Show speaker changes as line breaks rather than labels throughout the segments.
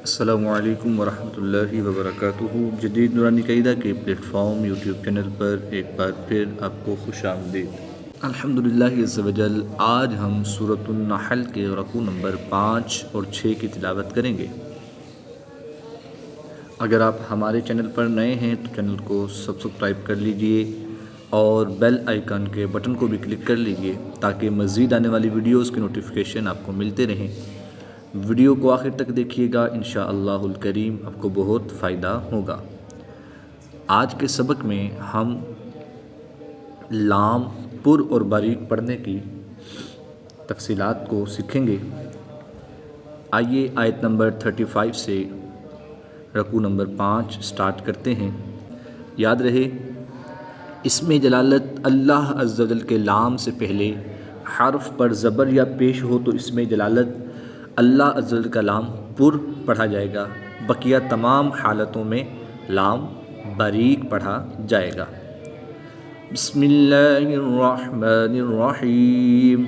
السلام علیکم ورحمۃ اللہ وبرکاتہ۔ جدید نورانی قاعدہ کے پلیٹ فارم یوٹیوب چینل پر ایک بار پھر آپ کو خوش آمدید۔ الحمدللہ عز وجل آج ہم سورۃ النحل کے رکوع نمبر 5 اور 6 کی تلاوت کریں گے۔ اگر آپ ہمارے چینل پر نئے ہیں تو چینل کو سبسکرائب کر لیجئے اور بیل آئیکن کے بٹن کو بھی کلک کر لیجئے تاکہ مزید آنے والی ویڈیوز کی نوٹیفیکیشن آپ کو ملتے رہیں۔ ویڈیو کو آخر تک دیکھیے گا، انشاءاللہ الکریم آپ کو بہت فائدہ ہوگا۔ آج کے سبق میں ہم لام پر اور باریک پڑھنے کی تفصیلات کو سیکھیں گے۔ آئیے آیت نمبر 35 سے رکوع نمبر 5 سٹارٹ کرتے ہیں۔ یاد رہے، اسم جلالت اللہ عز و جل کے لام سے پہلے حرف پر زبر یا پیش ہو تو اسم جلالت اللہ عز و جل کا لام پر پڑھا جائے گا، بقیہ تمام حالتوں میں لام باریک پڑھا جائے گا۔ بسم اللہ الرحمن الرحیم۔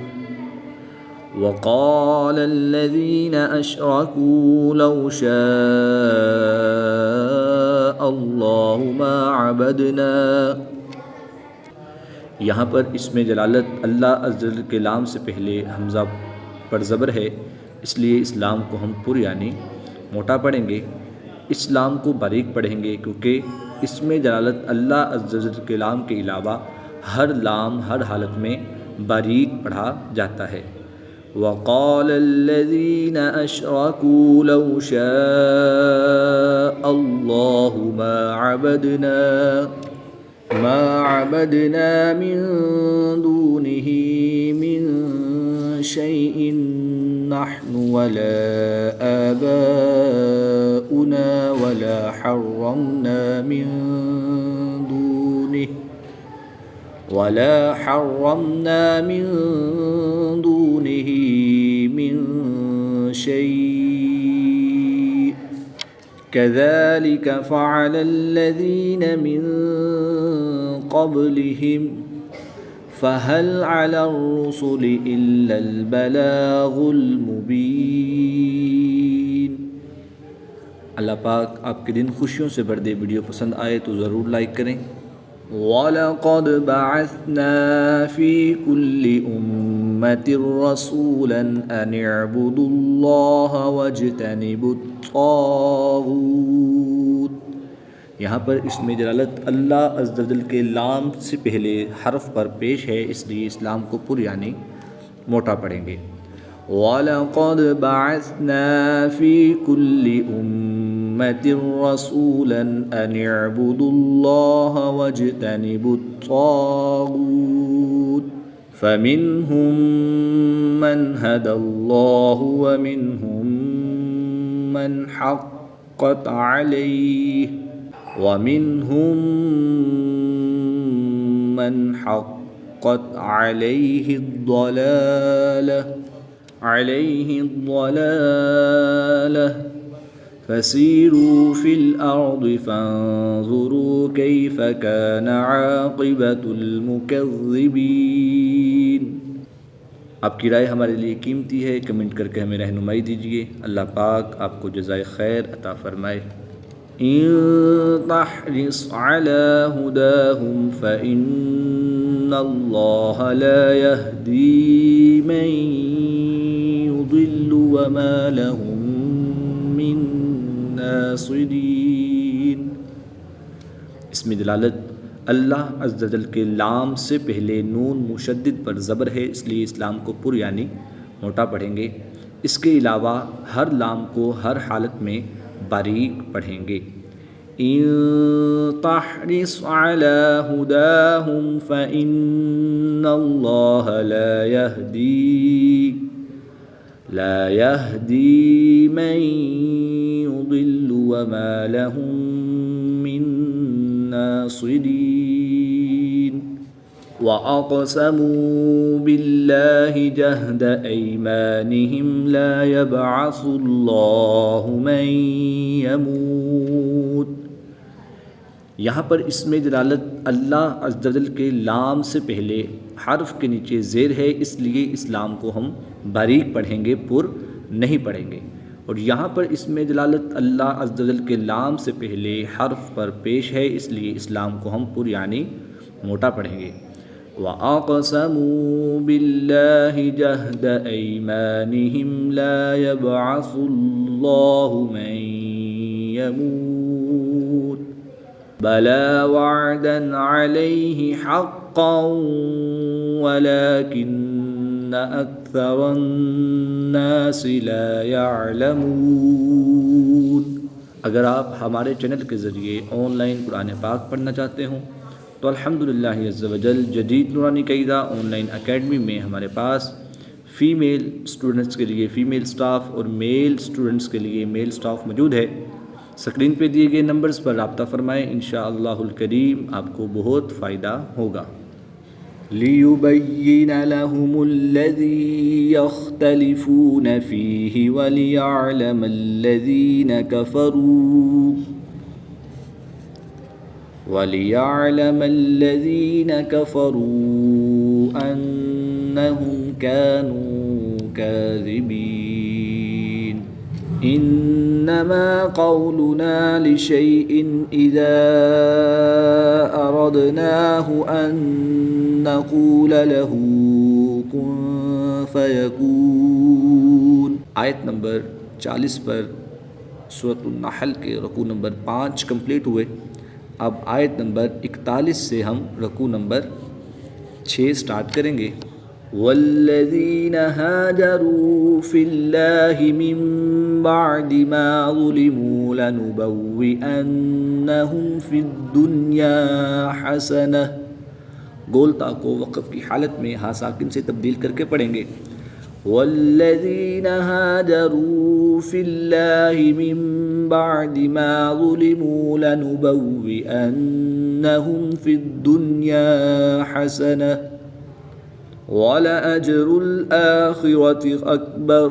وقال الذین اشرکوا لو شاء اللہ ما عبدنا۔ یہاں پر اسم جلالت اللہ عز و جل کے لام سے پہلے حمزہ پر زبر ہے، اس لیے اس لام کو ہم پر یعنی موٹا پڑھیں گے، اس لام کو باریک پڑھیں گے، کیونکہ اسم جلالت اللہ عز و جل کے لام کے علاوہ ہر لام ہر حالت میں باریک پڑھا جاتا ہے۔ وقال الذین اشرکوا لو شاء اللہ ما عبدنا من دونه من شيء نحن ولا آباؤنا ولا حرمنا من دونه من شيء كذلك فعل الذين من قبلهم فهل على الرسل إلا البلاغ المبين۔ اللہ پاک آپ کے دن خوشیوں سے بھر دے۔ ویڈیو پسند آئے تو ضرور لائک کریں۔ وَلَقَدْ بَعَثْنَا فِي كُلِّ أُمَّةٍ رَسُولًا أَنِ اعْبُدُوا اللَّهَ وَاجْتَنِبُوا الطَّاغُوتَ۔ یہاں پر اسم جلالت اللہ عز و جل کے لام سے پہلے حرف پر پیش ہے، اس لیے اس لام کو پر یعنی موٹا پڑھیں گے۔ وَلَقَدْ بَعَثْنَا فِي كُلِّ أُمَّةٍ رَسُولًا أَنِ اعْبُدُوا اللَّهَ وَاجْتَنِبُوا الطَّاغُوتَ فَمِنْهُمْ مَنْ هَدَى اللَّهُ وَمِنْهُمْ مَنْ حَقَّتْ عَلَيْهِ الضَّلَالَةُ فَسِيرُوا فِي الْأَرْضِ فَانظُرُوا كَيْفَ كَانَ عَاقِبَةُ الْمُكَذِّبِينَ۔ آپ کی رائے ہمارے لیے قیمتی ہے، کمنٹ کر کے ہمیں رہنمائی دیجیے۔ اللہ پاک آپ کو جزائے خیر عطا فرمائے۔ إن تحرص على هداهم فإن الله لا يهدي من يضل وما لهم من ناصرين۔ اسم جلالت اللہ عز و جل کے لام سے پہلے نون مشدد پر زبر ہے، اس لیے اس لام کو پر یعنی موٹا پڑھیں گے، اس کے علاوہ ہر لام کو ہر حالت میں باریک پڑھیں گے۔ إن تحرص على هداهم فإن الله لا يهدي من يضل وما لهم من ناصرين۔ وأقسموا بالله جهد أيمانهم لا يبعث الله من يموت۔ یہاں پر اسم جلالت اللہ عز و جل کے لام سے پہلے حرف کے نیچے زیر ہے، اس لیے اس لام کو ہم باریک پڑھیں گے، پر نہیں پڑھیں گے۔ اور یہاں پر اس میں دلالت اللہ عز و جل کے لام سے پہلے حرف پر پیش ہے، اس لیے اس لام کو ہم پر یعنی موٹا پڑھیں گے۔ وَأَقْسَمُوا بِاللَّهِ جَهْدَ أَيْمَانِهِمْ لَا يَبْعَثُ اللَّهُ مَن يَمُوتُ بَلَىٰ وَعْدًا عَلَيْهِ حَقًّا وَلَٰكِنَّ أَكْثَرَ النَّاسِ لَا يَعْلَمُونَ۔ اگر آپ ہمارے چینل کے ذریعے آن لائن قرآن پاک پڑھنا چاہتے ہوں تو الحمدللہ عز و جل جدید نورانی قاعدہ آن لائن اکیڈمی میں ہمارے پاس فیمیل اسٹوڈنٹس کے لیے فیمیل سٹاف اور میل اسٹوڈنٹس کے لیے میل سٹاف موجود ہے۔ سکرین پہ دیے گئے نمبرز پر رابطہ فرمائیں، انشاءاللہ الکریم آپ کو بہت فائدہ ہوگا۔ لِيُبَيِّنَ لَهُمُ الَّذِي يَخْتَلِفُونَ فِيهِ وَلِيَعْلَمَ الَّذِينَ كَفَرُوا أَنَّهُمْ كَانُوا كَاذِبِينَ۔ إِنَّمَا قَوْلُنَا لِشَيْءٍ إِذَا أَرَدْنَاهُ أَن نَّقُولَ لَهُ كُن فَيَكُونُ۔ آیت نمبر 40 پر سورۃ النحل کے رکوع نمبر 5 کمپلیٹ ہوئے۔ اب آیت نمبر 41 سے ہم رکوع نمبر 6 سٹارٹ کریں گے۔ وَالَّذِينَ هَاجَرُوا فِي اللَّهِ مِن بَعْدِ مَا ظُلِمُوا لَنُبَوِّئَنَّهُمْ فِي الدُّنْيَا حَسَنَةً۔ گولتا کو وقف کی حالت میں ہا ساکن سے تبدیل کر کے پڑھیں گے۔ وَالَّذِينَ هَاجَرُوا فِي اللَّهِ مِن بَعْدِ مَا ظُلِمُوا لَنُبَوِّئَنَّهُمْ فِي الدُّنْيَا حَسَنَةً وَلَأَجْرُ الْآخِرَةِ أَكْبَرُ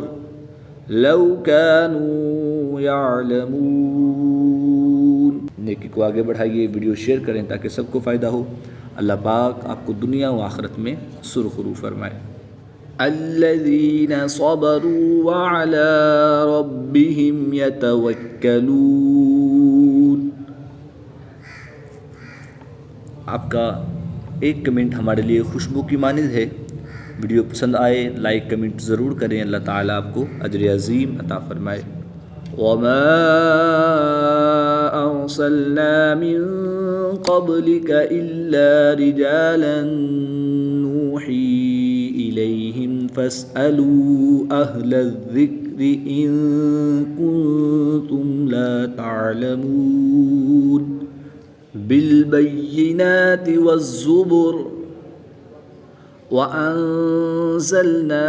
لَوْ كَانُوا يَعْلَمُونَ۔ نیکی کو آگے بڑھائیے، ویڈیو شیئر کریں تاکہ سب کو فائدہ ہو۔ اللہ پاک آپ کو دنیا و آخرت میں سرخرو فرمائے۔ الذین صبروا وعلی ربهم یتوکلون۔ آپ کا ایک کمنٹ ہمارے لیے خوشبو کی مانند ہے۔ ویڈیو پسند آئے لائک کمنٹ ضرور کریں، اللہ تعالیٰ آپ کو اجر عظیم عطا فرمائے۔ وما ارسلنا من قبلك الا رجالا نوحی الیہم فاسألوا اہل الذکر ان کنتم لا تعلمون۔ بالبینات والزبر وَأَنزَلْنَا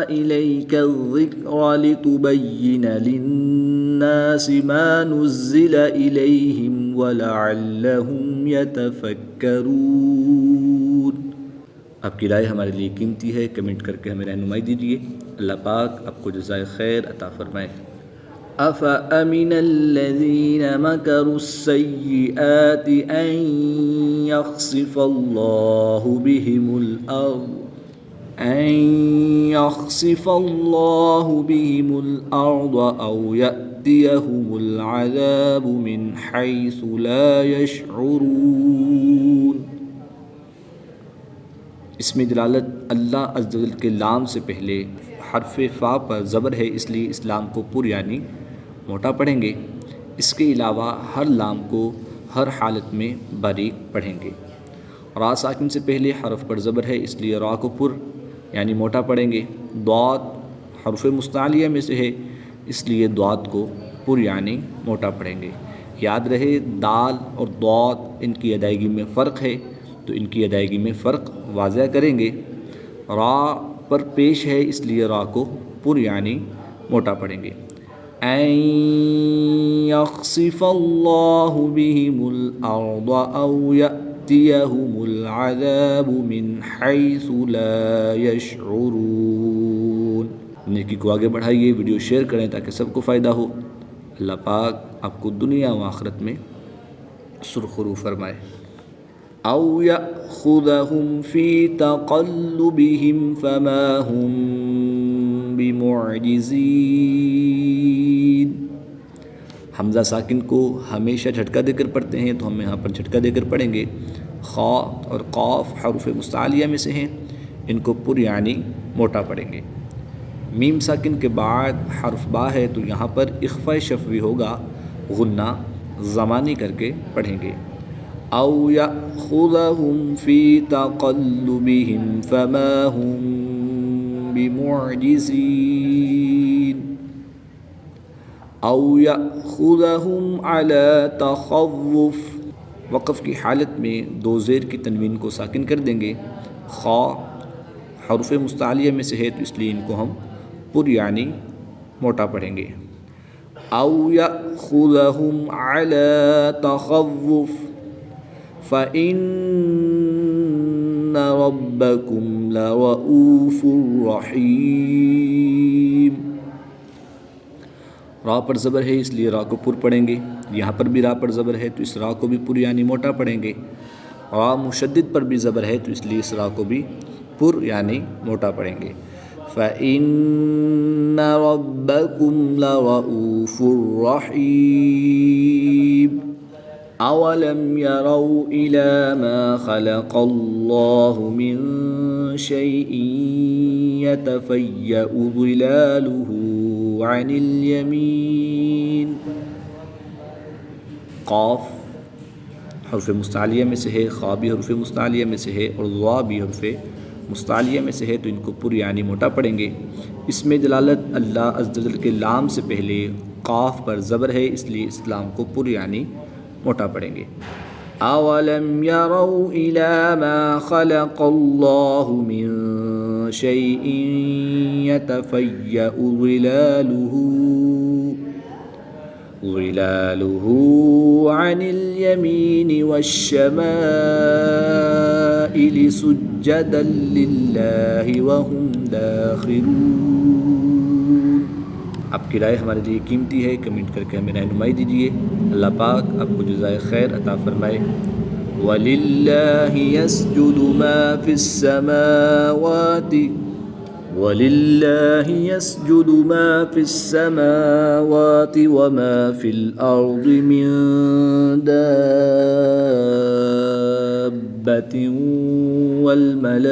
إِلَيْكَ الذِّكْرَ لِتُبَيِّنَ لِلنَّاسِ مَا نُزِّلَ إِلَيْهِمْ وَلَعَلَّهُمْ يَتَفَكَّرُونَ۔ آپ کی رائے ہمارے لیے قیمتی ہے، کمنٹ کر کے ہمیں رہنمائی دیجیے، اللہ پاک آپ کو جزائے خیر عطا فرمائے۔ أَفَأَمِنَ الَّذِينَ مَكَرُوا السَّيِّئَاتِ أَن يَخْسِفَ اللَّهُ بِهِمُ الْأَرْضَ أَوْ يَأْتِيَهُمُ الْعَذَابُ مِنْ حَيْثُ لَا يَشْعُرُونَ۔ اس میں دلالت اللہ عز و جل کے لام سے پہلے حرف فا پر زبر ہے، اس لیے اس لام کو پر یعنی موٹا پڑھیں گے۔ اس کے علاوہ ہر لام کو ہر حالت میں باریک پڑھیں گے۔ را ساکن سے پہلے حرف پر زبر ہے، اس لیے را کو پر یعنی موٹا پڑھیں گے۔ ضاد حرف مستعلیہ میں سے ہے، اس لیے ضاد کو پر یعنی موٹا پڑھیں گے۔ یاد رہے دال اور ضاد ان کی ادائیگی میں فرق ہے، تو ان کی ادائیگی میں فرق واضح کریں گے۔ را پر پیش ہے، اس لیے را کو پر یعنی موٹا پڑھیں گے۔ ان یخسف اللہ بہم الارض او یأتیہم العذاب من حیث لا یشعرون۔ نیکی کو آگے بڑھائیے، ویڈیو شیئر کریں تاکہ سب کو فائدہ ہو۔ اللہ پاک آپ کو دنیا و آخرت میں سرخرو فرمائے۔ او یأخذہم فی تقلبہم فما ہم بمعجزین۔ حمزہ ساکن کو ہمیشہ جھٹکا دے کر پڑھتے ہیں تو ہم یہاں پر جھٹکا دے کر پڑھیں گے۔ خا اور قاف حروف مستعلیہ میں سے ہیں، ان کو پر یعنی موٹا پڑھیں گے۔ میم ساکن کے بعد حرف با ہے تو یہاں پر اخفاء شفوی ہوگا، غنہ زمانی کر کے پڑھیں گے۔ او یأخذہم فی تقلبہم فما ہم بمعجزین، او یأخذہم علی تخوف۔ وقف کی حالت میں دو زیر کی تنوین کو ساکن کر دیں گے۔ خا حروف مستعلیہ میں سے ہے تو اس لیے ان کو ہم پر یعنی موٹا پڑھیں گے۔ او یأخذہم علی تخوف فإن ربکم لرؤوف رحیم۔ را پر زبر ہے اس لیے را کو پر پڑھیں گے، یہاں پر بھی را پر زبر ہے تو اس را کو بھی پر یعنی موٹا پڑھیں گے۔ را مشدد پر بھی زبر ہے تو اس لیے اس را کو بھی پر یعنی موٹا پڑھیں گے۔ فَإِنَّ رَبَّكُمْ لَرَؤُوفٌ رَحِيمٌ۔ أَوَلَمْ يَرَوْا إِلَى مَا خَلَقَ اللَّهُ مِنْ شَيْءٍ يَتَفَيَّأُ ظِلَالُهُ عَنِ الْيَمِينِ۔ قاف حرف مستعلیہ میں سے ہے، خا بھی حرف مستعلیہ میں سے ہے اور ضا بھی حرف مستعلیہ میں سے ہے تو ان کو پر یعنی موٹا پڑھیں گے۔ اس میں دلالت اللہ عز و جل کے لام سے پہلے قاف پر زبر ہے، اس لیے اس لام کو پر یعنی موٹا پڑھیں گے۔ اولم يروا الى ما خلق الله من شيء يتفيأ ظلاله عن اليمين والشمائل سجدا لله وهم داخرون۔ آپ کی رائے ہمارے لیے قیمتی ہے، کمنٹ کر کے ہمیں رہنمائی دیجیے۔ اللہ پاک آپ کو جزائے خیر عطا فرمائے۔ وَلِلَّهِ يَسْجُدُ مَا فِي السَّمَاوَاتِ وَلِلَّهِ يَسْجُدُ مَا فِي السَّمَاوَاتِ وَمَا فِي الْأَرْضِ مِن دَابَّةٍ وَالْمَلَائِكَةُ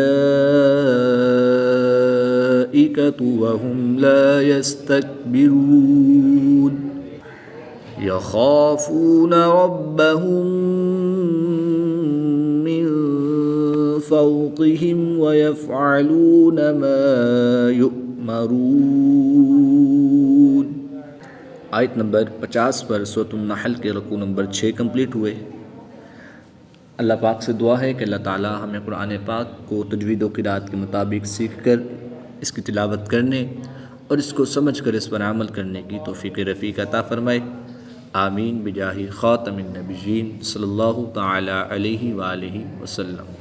وَهُمْ لَا يَسْتَكْبِرُونَ يَخَافُونَ رَبَّهُم مِّن فَوْقِهِمْ وَيَفْعَلُونَ مَا يُؤْمَرُونَ۔ آیت نمبر 50 پر سورۃ النحل کے رکوع نمبر 6 کمپلیٹ ہوئے۔ اللہ پاک سے دعا ہے کہ اللہ تعالی ہمیں قرآن پاک کو تجوید و قرات کے مطابق سیکھ کر اس کی تلاوت کرنے اور اس کو سمجھ کر اس پر عمل کرنے کی توفیق رفیق عطا فرمائے۔ آمین بجاہ خاتم النبیین صلی اللہ تعالی علیہ وآلہ وسلم۔